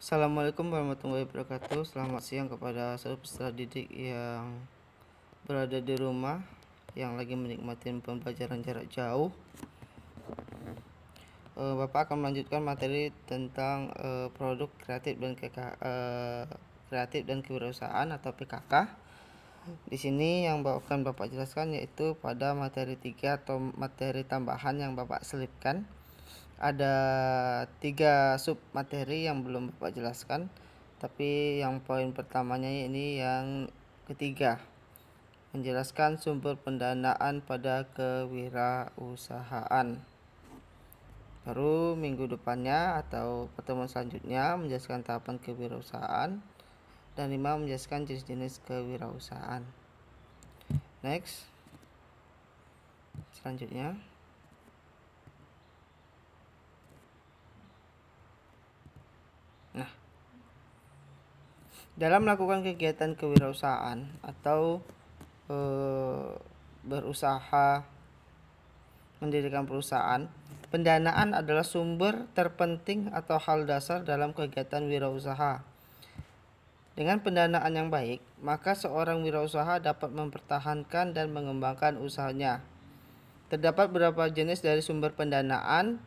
Assalamualaikum warahmatullahi wabarakatuh. Selamat siang kepada seluruh peserta didik yang berada di rumah, yang lagi menikmati pembelajaran jarak jauh. Bapak akan melanjutkan materi tentang produk kreatif dan kewirausahaan atau PKK. Di sini yang akan Bapak jelaskan yaitu pada materi 3 atau materi tambahan yang Bapak selipkan. Ada 3 sub materi yang belum Bapak jelaskan, tapi yang poin pertamanya ini yang ketiga, menjelaskan sumber pendanaan pada kewirausahaan. Baru minggu depannya atau pertemuan selanjutnya menjelaskan tahapan kewirausahaan, dan 5 menjelaskan jenis-jenis kewirausahaan. Next, selanjutnya dalam melakukan kegiatan kewirausahaan atau berusaha mendirikan perusahaan, pendanaan adalah sumber terpenting atau hal dasar dalam kegiatan wirausaha. Dengan pendanaan yang baik, maka seorang wirausaha dapat mempertahankan dan mengembangkan usahanya. Terdapat beberapa jenis dari sumber pendanaan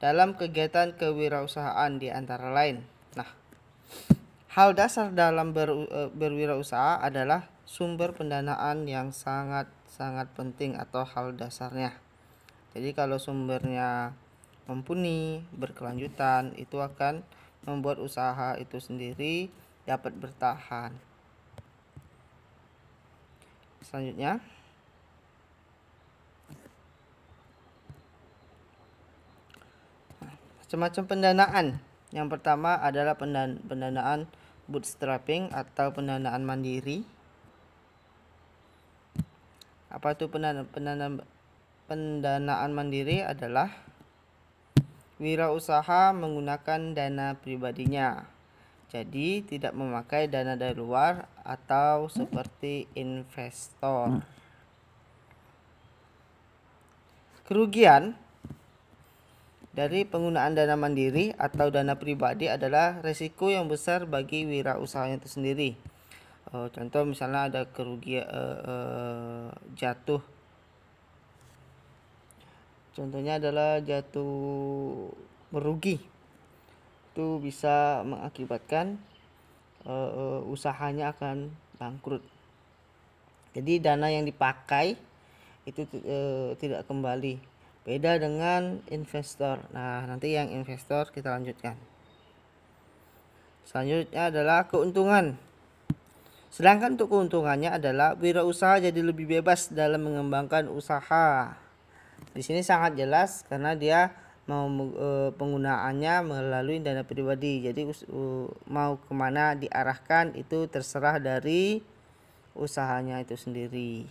dalam kegiatan kewirausahaan, di antara lain. Hal dasar dalam berwirausaha adalah sumber pendanaan yang sangat penting atau hal dasarnya. Jadi kalau sumbernya mumpuni, berkelanjutan, itu akan membuat usaha itu sendiri dapat bertahan. Selanjutnya, macam-macam pendanaan. Yang pertama adalah pendanaan bootstrapping atau pendanaan mandiri. Apa itu pendanaan mandiri? Adalah wirausaha menggunakan dana pribadinya, jadi tidak memakai dana dari luar atau seperti investor. Kerugian dari penggunaan dana mandiri atau dana pribadi adalah risiko yang besar bagi wirausaha itu sendiri. Contoh misalnya ada kerugian jatuh. Contohnya adalah jatuh merugi. Itu bisa mengakibatkan usahanya akan bangkrut. Jadi dana yang dipakai itu tidak kembali. Beda dengan investor. Nah, nanti yang investor kita lanjutkan. Selanjutnya adalah keuntungan. Sedangkan untuk keuntungannya adalah wirausaha jadi lebih bebas dalam mengembangkan usaha. Di sini sangat jelas karena dia mau penggunaannya melalui dana pribadi. Jadi mau kemana diarahkan itu terserah dari usahanya itu sendiri.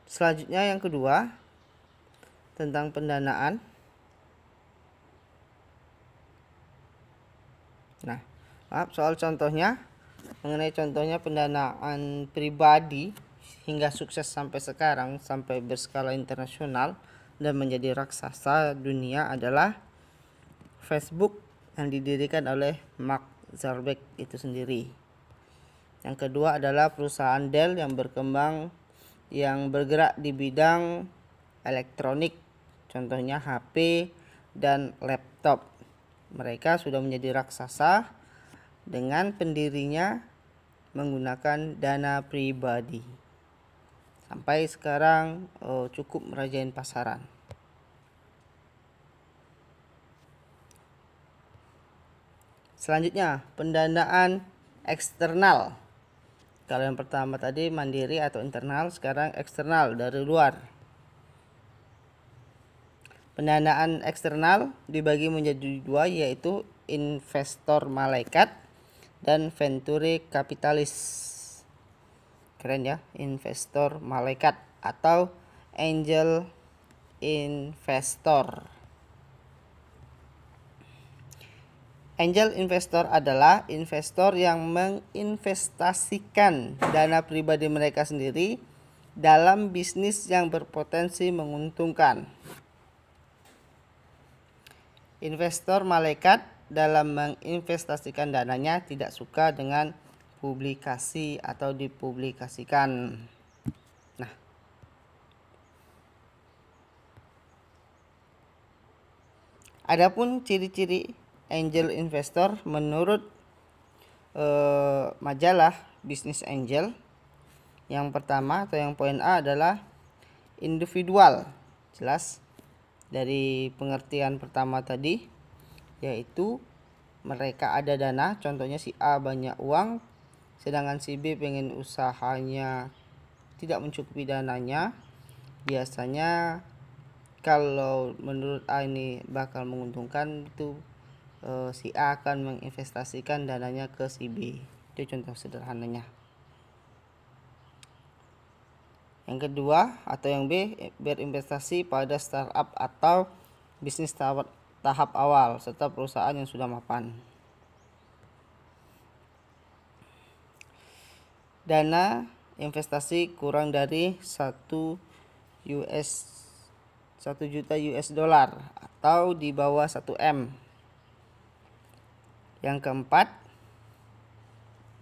Selanjutnya yang kedua, tentang pendanaan. Soal contohnya, mengenai contohnya pendanaan pribadi hingga sukses sampai sekarang, sampai berskala internasional dan menjadi raksasa dunia adalah Facebook yang didirikan oleh Mark Zuckerberg itu sendiri. Yang kedua adalah perusahaan Dell yang berkembang, yang bergerak di bidang elektronik, contohnya HP dan laptop. Mereka sudah menjadi raksasa dengan pendirinya menggunakan dana pribadi. Sampai sekarang cukup merajain pasaran. Selanjutnya, pendanaan eksternal. Kalau yang pertama tadi mandiri atau internal, sekarang eksternal dari luar. Pendanaan eksternal dibagi menjadi dua, yaitu investor malaikat dan venture kapitalis. Keren ya, investor malaikat atau angel investor. Angel investor adalah investor yang menginvestasikan dana pribadi mereka sendiri dalam bisnis yang berpotensi menguntungkan. Investor malaikat dalam menginvestasikan dananya tidak suka dengan publikasi atau dipublikasikan. Nah, adapun ciri-ciri angel investor menurut majalah Business Angel, yang pertama atau yang poin A adalah individual. Jelas dari pengertian pertama tadi, yaitu mereka ada dana, contohnya si A banyak uang, sedangkan si B pengen usahanya tidak mencukupi dananya. Biasanya kalau menurut A ini bakal menguntungkan, itu si A akan menginvestasikan dananya ke si B. Itu contoh sederhananya. Yang kedua atau yang B, berinvestasi pada startup atau bisnis tahap awal serta perusahaan yang sudah mapan. Dana investasi kurang dari 1 juta US dollar atau di bawah 1 M. Yang keempat,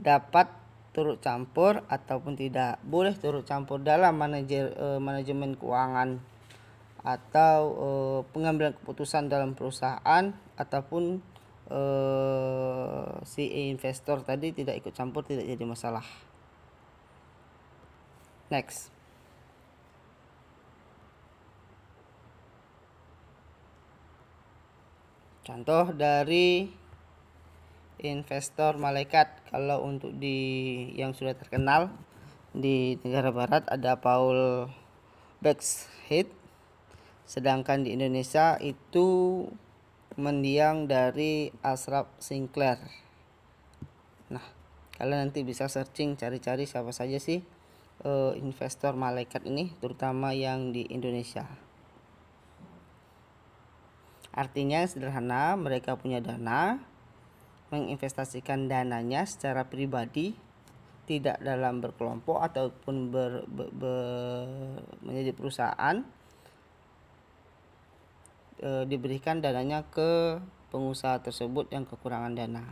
dapat turut campur ataupun tidak. Boleh turut campur dalam manajemen keuangan atau pengambilan keputusan dalam perusahaan, ataupun si investor tadi tidak ikut campur, tidak jadi masalah. Next. Contoh dari investor malaikat, kalau untuk yang sudah terkenal di negara barat ada Paul Baxhead, sedangkan di Indonesia itu mendiang dari Ashraf Sinclair. Nah, kalian nanti bisa searching, cari-cari siapa saja sih investor malaikat ini, terutama yang di Indonesia. Artinya sederhana, mereka punya dana, menginvestasikan dananya secara pribadi, tidak dalam berkelompok ataupun menjadi perusahaan. Diberikan dananya ke pengusaha tersebut yang kekurangan dana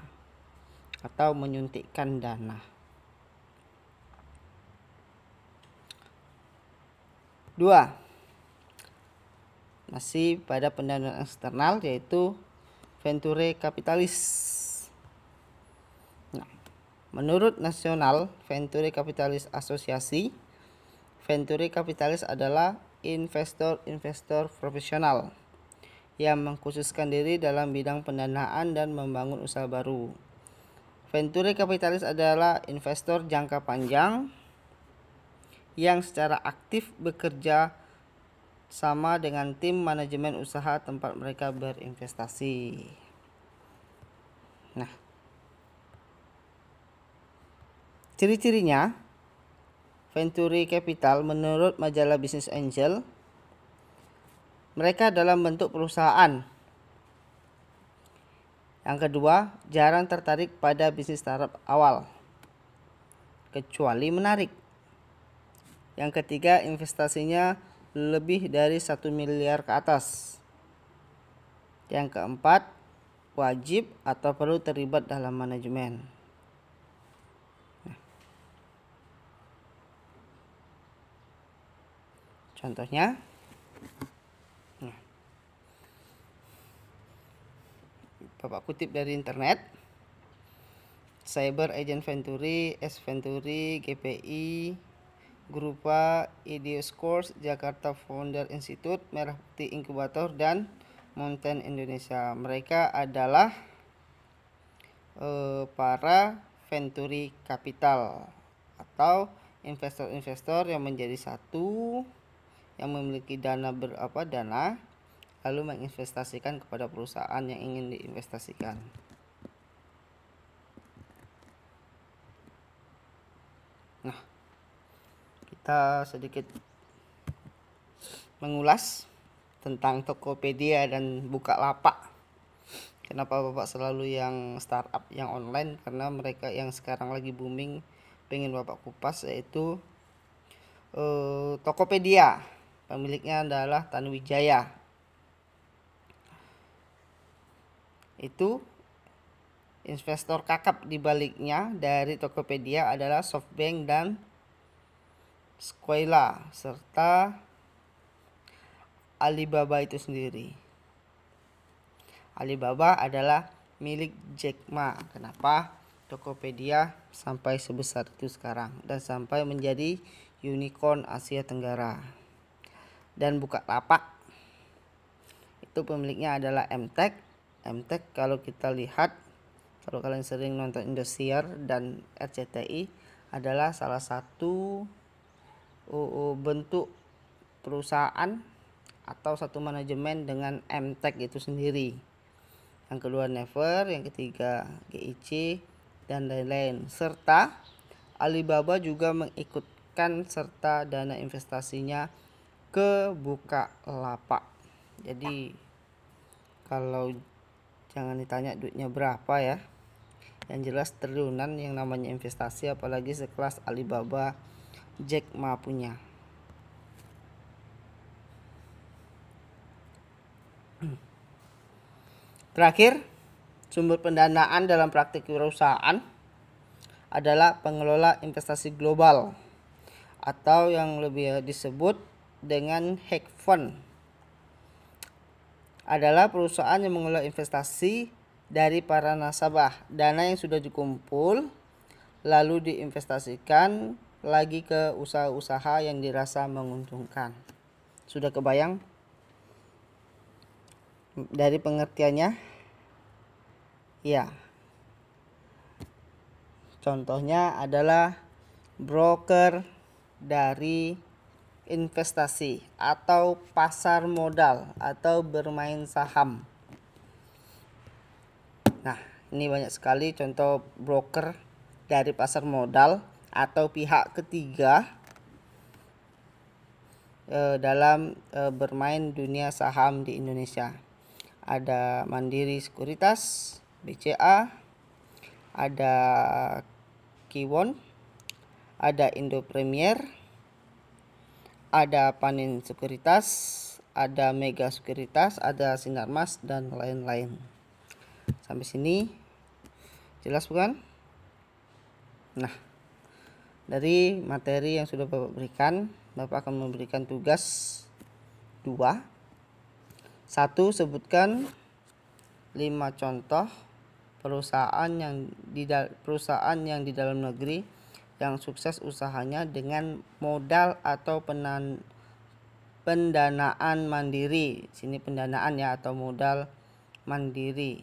atau menyuntikkan dana. 2. Masih pada pendanaan eksternal, yaitu venture capitalist. Menurut National Venture Capitalist Association, venture capitalist adalah investor profesional yang mengkhususkan diri dalam bidang pendanaan dan membangun usaha baru. Venture capitalist adalah investor jangka panjang yang secara aktif bekerja sama dengan tim manajemen usaha tempat mereka berinvestasi. Nah, ciri-cirinya venture capital menurut majalah Business Angel, mereka dalam bentuk perusahaan. Yang kedua, jarang tertarik pada bisnis startup awal, kecuali menarik. Yang ketiga, investasinya lebih dari 1 miliar ke atas. Yang keempat, wajib atau perlu terlibat dalam manajemen. Contohnya, Bapak kutip dari internet, Cyber Agent Venturi, S Venturi, GPI, Grupa, Ideoscores, Jakarta Founder Institute, Merah Putih Inkubator, dan Mountain Indonesia. Mereka adalah para Venturi Capital atau investor-investor yang menjadi satu, yang memiliki dana lalu menginvestasikan kepada perusahaan yang ingin diinvestasikan. Nah, kita sedikit mengulas tentang Tokopedia dan Bukalapak. Kenapa Bapak selalu yang startup, yang online? Karena mereka yang sekarang lagi booming, pengen Bapak kupas, yaitu Tokopedia. Pemiliknya adalah Tanuwijaya. Itu investor kakap di baliknya dari Tokopedia adalah SoftBank dan Sequoia serta Alibaba itu sendiri. Alibaba adalah milik Jack Ma. Kenapa Tokopedia sampai sebesar itu sekarang dan sampai menjadi unicorn Asia Tenggara? Dan Bukalapak itu pemiliknya adalah Emtek. Emtek kalau kita lihat, kalau kalian sering nonton Indosiar dan RCTI, adalah salah satu bentuk perusahaan atau satu manajemen dengan Emtek itu sendiri. Yang kedua Never, yang ketiga GIC dan lain-lain. Serta Alibaba juga mengikutkan serta dana investasinya ke Bukalapak. Jadi kalau jangan ditanya duitnya berapa ya, yang jelas triliunan yang namanya investasi, apalagi sekelas Alibaba Jack Ma punya. Terakhir, sumber pendanaan dalam praktik wirausahaan adalah pengelola investasi global atau yang lebih disebut dengan hedge fund. Adalah perusahaan yang mengelola investasi dari para nasabah. Dana yang sudah dikumpul lalu diinvestasikan lagi ke usaha-usaha yang dirasa menguntungkan. Sudah kebayang dari pengertiannya? Ya. Contohnya adalah broker dari investasi atau pasar modal atau bermain saham. Nah, ini banyak sekali contoh broker dari pasar modal atau pihak ketiga dalam bermain dunia saham di Indonesia. Ada Mandiri Sekuritas, BCA, ada Kiwon, ada Indo Premier, ada Panin Sekuritas, ada Mega Sekuritas, ada Sinarmas dan lain-lain. Sampai sini jelas bukan? Nah, dari materi yang sudah Bapak berikan, Bapak akan memberikan tugas 2. 1. Sebutkan 5 contoh perusahaan yang di dalam negeri yang sukses usahanya dengan modal atau pendanaan mandiri. Sini pendanaan ya, atau modal mandiri.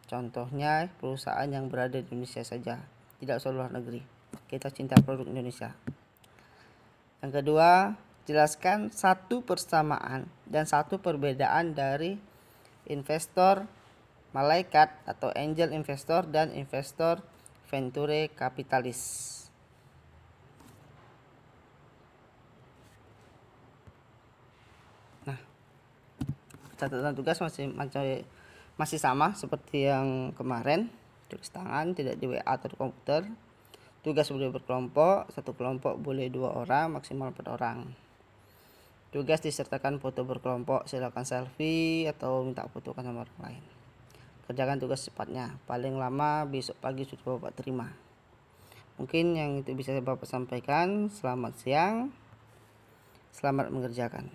Contohnya perusahaan yang berada di Indonesia saja, tidak usah luar negeri. Kita cinta produk Indonesia. Yang kedua, jelaskan 1 persamaan dan 1 perbedaan dari investor malaikat atau angel investor dan investor venture kapitalis. Nah, catatan tugas masih sama seperti yang kemarin, tulis tangan, tidak di WA atau di komputer. Tugas boleh berkelompok, 1 kelompok boleh 2 orang, maksimal 4 orang. Tugas disertakan foto berkelompok, silakan selfie atau minta fotokan sama orang lain. Kerjakan tugas cepatnya, paling lama besok pagi sudah Bapak terima. Mungkin yang itu bisa Bapak sampaikan. Selamat siang, selamat mengerjakan.